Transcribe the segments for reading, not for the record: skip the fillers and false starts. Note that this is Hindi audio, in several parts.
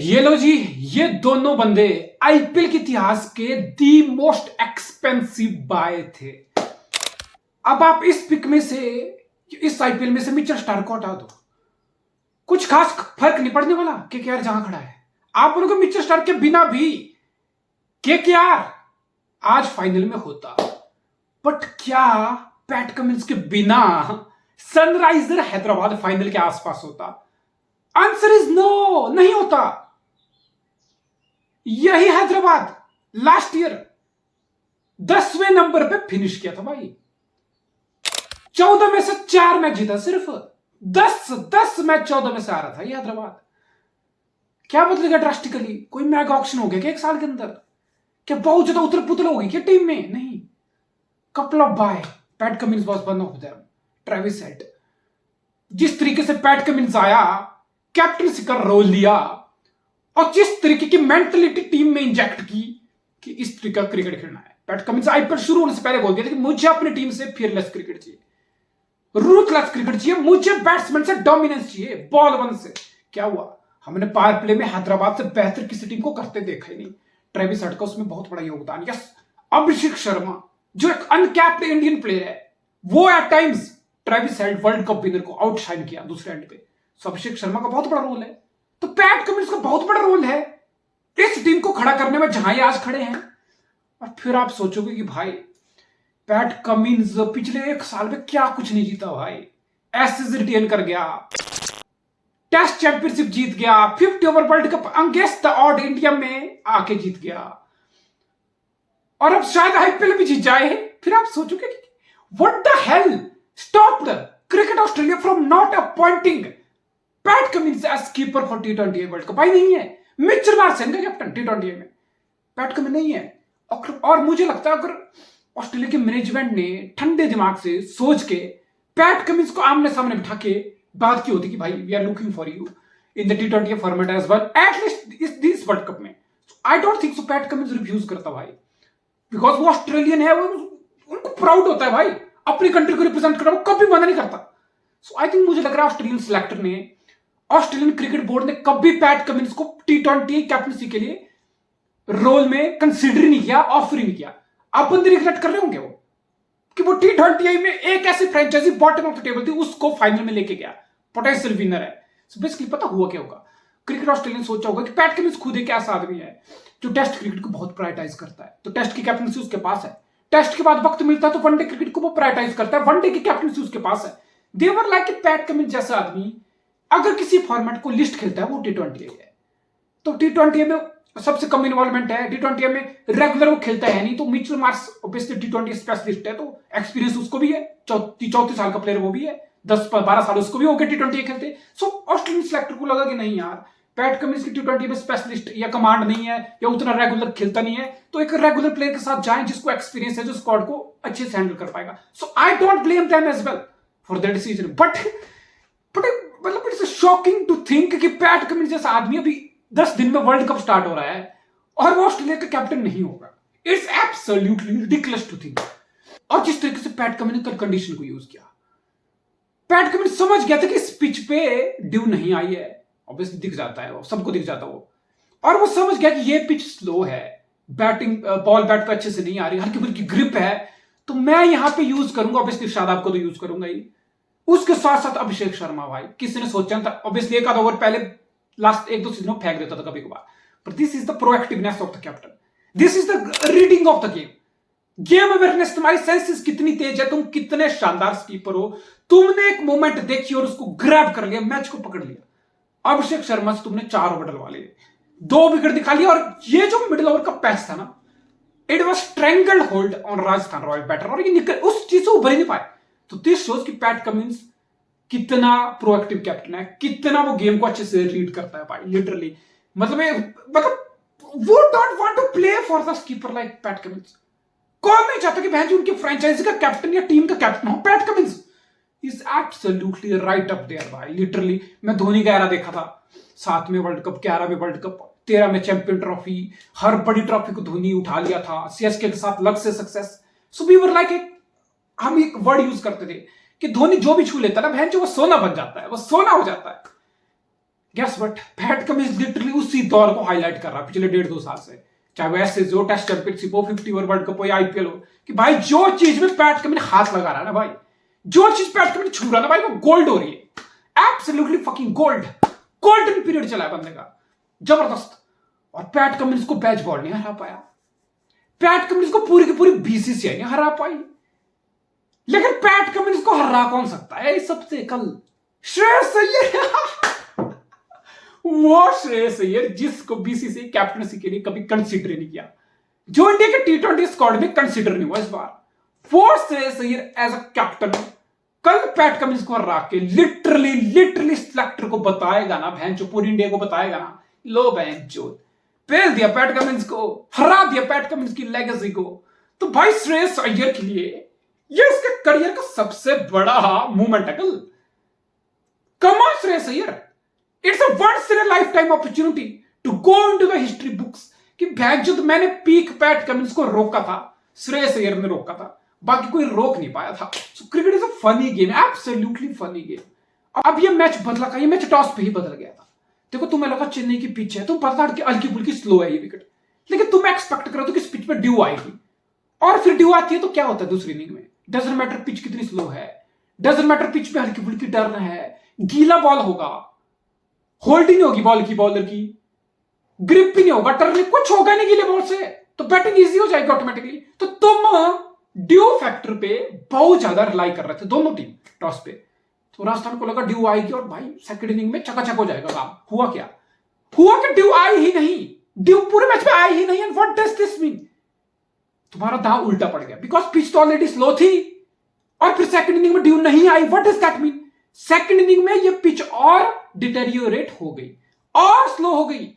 ये लो जी, ये दोनों बंदे आईपीएल के इतिहास के दी मोस्ट एक्सपेंसिव बाय थे। अब आप इस पिक में से, इस आईपीएल में से मिचेल स्टार्क को हटा दो, कुछ खास फर्क नहीं पड़ने वाला केकेआर जहां खड़ा है। आप बोलोगे मिचेल स्टार्क के बिना भी केकेआर आज फाइनल में होता, बट क्या पैट कमिंस के बिना सनराइजर हैदराबाद फाइनल के आसपास होता? आंसर इज नो, नहीं होता। यही हैदराबाद लास्ट ईयर 10वें नंबर पे फिनिश किया था भाई। 14 में से 4 मैच जीता, सिर्फ 10 मैच 14 में से आ रहा था ये हैदराबाद। क्या बदलेगा ड्रास्टिकली? कोई मैगा ऑक्शन हो गया क्या एक साल के अंदर? क्या बहुत ज्यादा उथल पुथल होगी क्या टीम में? नहीं, couple of by Pat Cummins was one of them. Travis Head, जिस तरीके से पैट कमिंस आया, कैप्टनसी का रोल लिया और जिस तरीके की मेंटलिटी टीम में इंजेक्ट की कि इस तरीके का क्रिकेट खेलना है। पैट कमिंस आईपीएल शुरू होने से पहले बोल दिया था कि मुझे अपनी टीम से फियरलेस क्रिकेट चाहिए, रूथलेस क्रिकेट चाहिए, मुझे बैट्समैन से डोमिनेंस चाहिए, बॉल वन से। क्या हुआ? हमने पावर प्ले में हैदराबाद से बेहतर किसी टीम को करते देखा ही नहीं। ट्रेविस हेड का उसमें बहुत बड़ा योगदान। यस, अभिषेक शर्मा जो एक अनकैप्ड इंडियन प्लेयर है, वो eight times Travis Head World Cup winner को आउटशाइन किया दूसरे एंड पे। सो अभिषेक शर्मा का बहुत बड़ा रोल है, तो पैट कमिंस का बहुत बड़ा रोल है इस टीम को खड़ा करने में जहां ये आज खड़े हैं। और फिर आप सोचोगे कि भाई पैट कमिंस पिछले 1 साल में क्या कुछ नहीं जीता भाई। एसेज रिटेन कर गया, टेस्ट चैंपियनशिप जीत गया, 50 over world cup against the odd India में आके जीत गया, और अब शायद आईपीएल भी जीत जाए। फिर आप सोचोगे what the hell stopped cricket Australia from not appointing Pat Cummins as keeper for टी20 वर्ल्ड कप? भाई नहीं है। मिचेल मार्शन का कैप्टन टी20 में, पैट कमिंस नहीं है। और मुझे लगता है अगर ऑस्ट्रेलिया के मैनेजमेंट ने ठंडे दिमाग से सोच के पैट कमिंस को आमने सामने बिठा के बात की होती कि भाई we are looking for you in the टी20 format as well, at least this world cup में, I don't think so Pat Cummins refuse करता भाई, बिकॉज वो ऑस्ट्रेलियन है, वो उनको प्राउड होता है भाई अपनी कंट्री को रिप्रेजेंट करना, वो कभी मना नहीं करता। सो आई थिंक मुझे लग रहा है ऑस्ट्रेलियन सिलेक्टर ने, ऑस्ट्रेलियन क्रिकेट बोर्ड ने कभी पैट कमिंस को टी20 कैप्टनसी के लिए रोल में कंसीडर नहीं किया, ऑफर ही नहीं किया। आप बंदे रिग्रेट कर रहे होंगे वो कि वो टी20 में एक ऐसी franchise bottom of the table थी, उसको फाइनल में लेके गया, पोटेंशियल विनर है। सो बेसिकली पता हुआ क्या होगा, क्रिकेट ऑस्ट्रेलिया ने सोचा होगा कि पैट कमिंस खुद एक ऐसा आदमी है जो टेस्ट क्रिकेट को बहुत प्रायोरिटाइज करता है, तो टेस्ट की कैप्टनसी उसके पास है। टेस्ट के बाद वक्त मिलता है तो वनडे क्रिकेट को वो प्रायोरिटाइज करता है, वनडे की कैप्टनसी उसके पास है। देवर लाइक पैट कमिंस जैसा आदमी अगर किसी फॉर्मेट को लिस्ट खेलता है वो टी20 है, तो टी20 में सबसे कम इन्वॉल्वमेंट है, टी20 में रेगुलर वो खेलता है नहीं। तो मिचेल मार्श ऑब्वियसली टी20 स्पेशलिस्ट है, तो एक्सपीरियंस उसको भी है, 34 साल का प्लेयर वो भी है, 10-12 साल उसको भी हो गए टी20 खेलते। सो ऑस्ट्रेलियन सिलेक्टर को लगा कि नहीं यार, पैट कमिंस की टी20 में स्पेशलिस्ट या कमांड नहीं है या उतना रेगुलर खेलता नहीं है, तो एक रेगुलर प्लेयर के साथ जाएं जिसको एक्सपीरियंस है, जो स्क्वाड को अच्छे से हैंडल कर पाएगा। So I don't blame them as well for that decision, but मतलब इट्स शॉकिंग टू थिंक कि पैट कमिंस जैसा आदमी अभी 10 दिन में वर्ल्ड कप स्टार्ट हो रहा है और वो ऑस्ट्रेलिया का कैप्टन नहीं होगा। It's absolutely ridiculous to think. और जिस तरीके से पैट कमिंस ने कंडीशन को यूज किया, पैट कमिंस समझ गया था कि इस पिच पे ड्यू नहीं आई है, ऑब्वियसली दिख जाता है, वो सबको दिख जाता वो, और वो समझ गया कि ये पिच स्लो है, बैटिंग बॉल बैट पे अच्छे से नहीं आ रही, हल्की फुल्की ग्रिप है, तो मैं यहां पे यूज करूंगा, ऑब्वियसली शादाब को तो यूज करूंगा ही, उसके साथ साथ अभिषेक शर्मा। भाई किसी ने सोचा था, ऑब्वियसली एक आधा ओवर पहले लास्ट 1-2 सीजनों फेंक देता था कभी कभार, पर this is the proactiveness of the captain, this is the reading of the game awareness. तुम्हारी सेंसेस कितनी तेज है, तुम कितने शानदार स्कीपर हो, तुमने एक मोमेंट देखी और उसको ग्रैब कर लिया, मैच को पकड़ लिया। अभिषेक शर्मा से तुमने 4 ओवर डलवा लिए, 2 विकेट दिखा लिया, और ये जो मिडिल ओवर का पैच था ना, it was strangled hold on Rajasthan royal batter, और ये निकल उस चीज से उभर ही नहीं पाए। तो दिस शोज कि पैट कमिंस कितना प्रोएक्टिव कैप्टन है, कितना वो गेम को अच्छे से रीड करता है भाई, लिटरली। मतलब वो don't want to play for the keeper like Pat Cummins. कौन नहीं चाहता कि बहन जी उनकी फ्रेंचाइजी का कैप्टन या टीम का कैप्टन हो? Pat Cummins is absolutely right up there भाई, लिटरली। मैं धोनी का एरा देखा था, 7 में वर्ल्ड कप, 11 में वर्ल्ड कप, 13 में चैंपियन ट्रॉफी, हर बड़ी ट्रॉफी को धोनी उठा लिया था, सीएसके के साथ लक से success. So we were like, हम एक वर्ड यूज करते थे कि धोनी जो भी छू लेता ना बहन जो, वो सोना बन जाता है, वो सोना हो जाता है। Guess what, Pat Cummins literally उसी दौर को हाईलाइट कर रहा है पिछले 1.5-2 साल से, चाहे वो एसएस हो, टेस्ट चैंपियनशिप हो, 50 ओवर वर्ल्ड कप हो या आईपीएल हो, कि भाई जो चीज में पैट कमिंस हाथ लगा रहा है ना भाई, जो चीज पैट कमिंस छू रहा है ना भाई, वो गोल्ड हो रही है, absolutely fucking gold. Golden period चला है बंदे का, जबरदस्त। और पैट कमिंस को बैच बॉल नहीं हरा पाया, पैट कमिंस को पूरी की पूरी बीसीसीआई नहीं हरा पाई, लेकिन पैट कमिंस को हरा कौन सकता है इस सबसे? कल श्रेयस अय्यर वो श्रेयस अय्यर जिसको बीसीसीआई कैप्टनसी के लिए कभी कंसीडर नहीं किया, जो इंडिया के टी20 स्क्वाड में कंसीडर नहीं हुआ इस बार, वो Shreyas Iyer as a captain कल पैट कमिंस को हरा के लिटरली सिलेक्टर को बताएगा ना, बहन जो पूरी इंडिया को बताएगा ना, लो बहन जो पेल दिया पैट कमिंस को, हरा दिया पैट कमिंस की लेगेसी को। तो भाई श्रेयस अय्यर के लिए ये उसके करियर का सबसे बड़ा मूवमेंट है कल। Come on Shreyas Iyer, it's a once in a life time opportunity to go into the history books कि भैंचोद मैंने पीक पैट कमिंस को रोका था, श्रेयस अय्यर ने रोका था, बाकी कोई रोक नहीं पाया था। So cricket is a funny game, absolutely funny game. अब ये मैच बदला का, ये मैच टॉस पे ही बदल गया था। देखो तुम्हें लगा चेन्नई की पिच है, तुम पता था कि हल्की फुल्की स्लो है ये विकेट, लेकिन तुम एक्सपेक्ट करो तो कि इस पिच पे ड्यू आएगी, और फिर ड्यू आती है तो क्या होता है दूसरी इनिंग में? डजंट मैटर पिच कितनी स्लो है, डजंट मैटर पिच पे हल्की फुल्की टर्न है, गीला बॉल होगा, होल्डिंग नहीं होगी बॉल की, बॉलर की ग्रिप भी नहीं होगा, टर्निंग कुछ होगा नहीं गीले बॉल से, तो बैटिंग इजी हो जाएगी ऑटोमेटिकली। तो तुम ड्यू फैक्टर पे बहुत ज्यादा रिलाई कर रहे थे दोनों टीम टॉस पे, तो राजस्थान को लगा ड्यू आएगी और भाई सेकंड इनिंग में चकाचक हो जाएगा काम। हुआ क्या? हुआ कि ड्यू आई ही नहीं, ड्यू पूरे मैच में आई ही नहीं। And what does this mean? तुम्हारा दांव उल्टा पड़ गया, बिकॉज पिच तो ऑलरेडी स्लो थी और फिर सेकंड इनिंग में ड्यू नहीं आई। What does that mean? Second inning में ये पिच और डिटेरियोरेट हो गई और स्लो हो गई।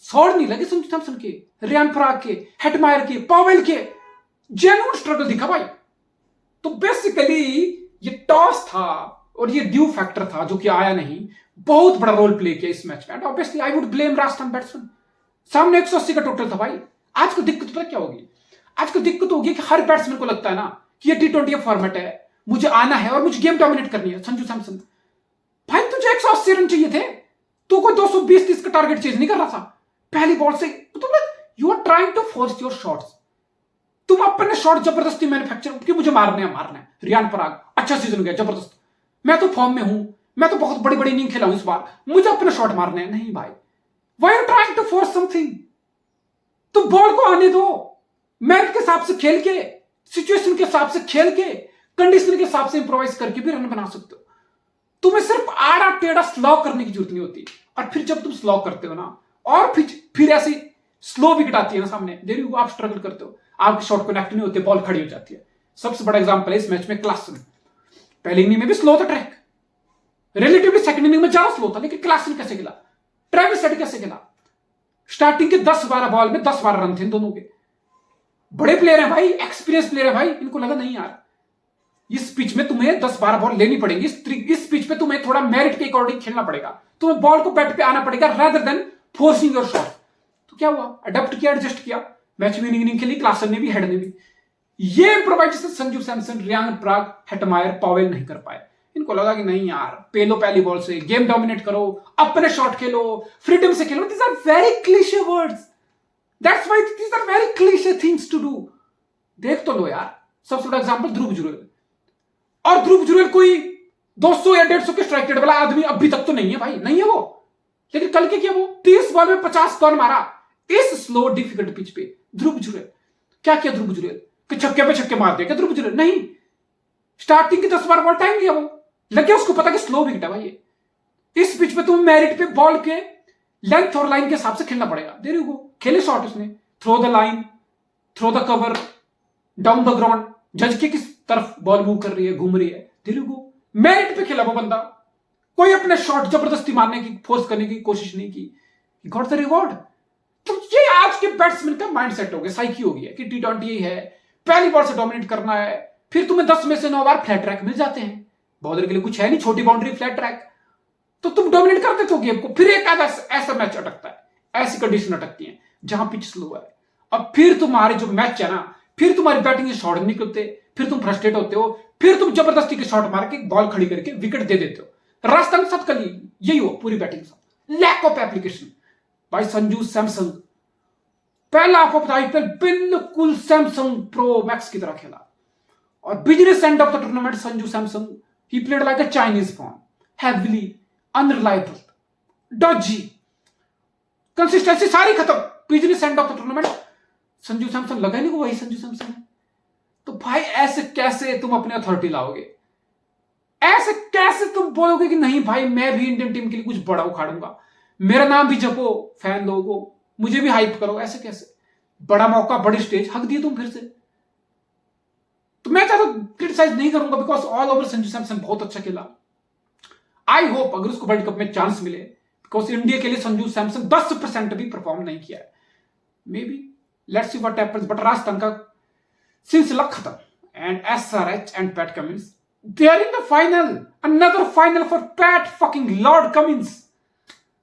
सौड़ नहीं लगे संजू सैमसन के, रियान पराग के, हेटमायर के, पॉवेल के, जेन्युइन स्ट्रगल दिखा भाई। तो बेसिकली ये टॉस था और ये ड्यू फैक्टर था जो कि आया नहीं, बहुत बड़ा रोल प्ले किया इस मैच में। And obviously I would blame Rajasthan batsman. सामने 180 का टोटल था भाई। आज को दिक्कत पता क्या होगी? आज को दिक्कत होगी कि हर बैट्समैन को लगता है ना कि ये टी20 फॉर्मेट है, मुझे आना है और मुझे गेम डोमिनेट करनी है। संजू सैमसन भाई तुझे 180 रन चाहिए थे, तू कोई 220-30 का टारगेट चेज नहीं कर रहा था पहली बॉल से। You are trying to force your shots, तुम अपने शॉट जबरदस्ती मैन्युफैक्चर कि मुझे मारने है। रियान पराग अच्छा सीजन गया, जबरदस्त, मैं तो फॉर्म में हूं, मैं तो बहुत बड़ी बड़ी इनिंग खेला हूं इस बार, मुझे अपने शॉट मारने हैं। नहीं भाई, why are trying to force something? तो बॉल को आने दो, मैच के हिसाब से खेल के, सिचुएशन के हिसाब से खेल के, कंडीशन के हिसाब से इंप्रोवाइज करके भी रन बना सकते हो। तुम्हें सिर्फ आड़ा टेढ़ा स्लो करने की जरूरत नहीं होती। और फिर जब तुम स्लो करते हो ना और फिर ऐसी स्लो विकेट आती है ना सामने, देर आप स्ट्रगल करते हो, आपके शॉट कनेक्ट नहीं होते, बॉल खड़ी हो जाती है। सबसे बड़ा एग्जांपल है इस मैच में क्लासन। पहली इनिंग में भी स्लो था ट्रैक, रिलेटिवली सेकंड इनिंग में ज्यादा स्लो था, लेकिन क्लासन कैसे खेला, ट्रेविस हेड कैसे खेला, स्टार्टिंग के 10-12 बॉल में 10-12 रन थे इन दोनों के। बड़े प्लेयर हैं भाई, एक्सपीरियंस प्लेयर है भाई। इनको लगा नहीं यार इस पिच में तुम्हें 10-12 बॉल लेनी पड़ेगी, इस पिच पे तुम्हें थोड़ा मेरिट के अकॉर्डिंग खेलना पड़ेगा, तुम्हें बॉल को बैट पे आना पड़ेगा rather than forcing your shot. तो क्या हुआ, अडेप्ट किया, एडजस्ट किया, मैच में इनिंग खेली, क्लासन ने भी, हेड ने भी। ये improvisation Sanju Samson, Riyan Parag, Hetmyer, Powell नहीं कर पाए। इनको लगा कि नहीं यार, पेलो पहली बॉल से, गेम डोमिनेट करो, अपने शॉट खेलो, फ्रीडम से खेलो। These are very cliche words, that's why these are very cliche things to do. देख तो लो यार, सबसे बड़ा एग्जांपल ध्रुव जुरैल। और ध्रुव जुरैल कोई 200 या 150 के स्ट्राइक रेट वाला आदमी अभी तक तो नहीं है भाई, नहीं है वो। लेकिन कल के किया वो 30 बॉल में 50 स्कोर मारा इस स्लो डिफिकल्ट पिच पे। ध्रुव जुरैल क्या किया? ध्रुव जुरैल कि छक्के पे छक्के मार दिया क्या ध्रुव जुरैल? नहीं, स्टार्टिंग की 10-12 बॉल टाइम लिया, वो लगे उसको पता कि स्लो विकेट है भाई ये। इस पिच पे तुम मेरिट पे बॉल के लेंथ और लाइन के हिसाब से खेलना पड़ेगा। देर यू गो, खेले शॉट उसने, throw the line, throw the cover, down the ground, जज के किस तरफ बॉल मूव कर रही है, घूम रही है, देर यू गो, मेरिट पे खेला वो बंदा। कोई अपने शॉट जबरदस्ती मारने की, फोर्स करने की कोशिश नहीं की, गॉट द रिवॉर्ड। तो ये आज के बैट्समैन का माइंडसेट हो गया, साइकी हो गया कि टी20 है, पहली बॉल से डोमिनेट करना है, फिर तुम्हें 10 में से 9 बार फ्लैट ट्रैक मिल जाते हैं, बॉलर के लिए कुछ है नहीं, छोटी बाउंड्री फ्लैट ट्रैक, तो तुम डोमिनेट कर देते हो गेम को। फिर एक आधा ऐसा मैच अटकता है, ऐसी कंडीशन अटकती है जहां पिच स्लो है, अब फिर तुम्हारे जो मैच है ना, फिर तुम्हारी बैटिंग से शॉट निकलते, फिर तुम फ्रस्ट्रेट होते हो, फिर तुम जबरदस्ती के शॉट मार के बॉल खड़ी करके विकेट दे देते हो। राजस्थान के साथ कल यही हुआ पूरी बैटिंग के साथ। Lack of application. भाई संजू सैमसन पहला हाफ आईपीएल बिल्कुल सैमसंग प्रो मैक्स की तरह खेला, और business end of the tournament Sanju Samson ही played like a Chinese form, heavily unreliable, dodgy, consistency सारी खत्म। Business end of the tournament Sanju Samson लगा नहीं को वही संजू सैमसन है। तो भाई ऐसे कैसे तुम अपने अथॉरिटी लाओगे? ऐसे कैसे तुम बोलोगे कि नहीं भाई मैं भी इंडियन टीम के लिए कुछ बड़ा उखाड़ूंगा, मेरा नाम भी जपो फैन लोगों, मुझे भी हाइप करो? ऐसे कैसे? बड़ा मौका, बड़ी स्टेज, हक दिए तुम फिर से। तो मैं चाहता क्रिटिसाइज नहीं करूंगा, because all over Sanju Samson बहुत अच्छा खेला। आई होप अगर उसको वर्ल्ड कप में चांस मिले, बिकॉज इंडिया के लिए संजू सैमसन 10% भी परफॉर्म नहीं किया है। May be let's see what happens, but Rajasthan का सिलसिला खत्म, and SRH and PAT Cummins they are in the final, another final for Pat fucking Lord Cummins.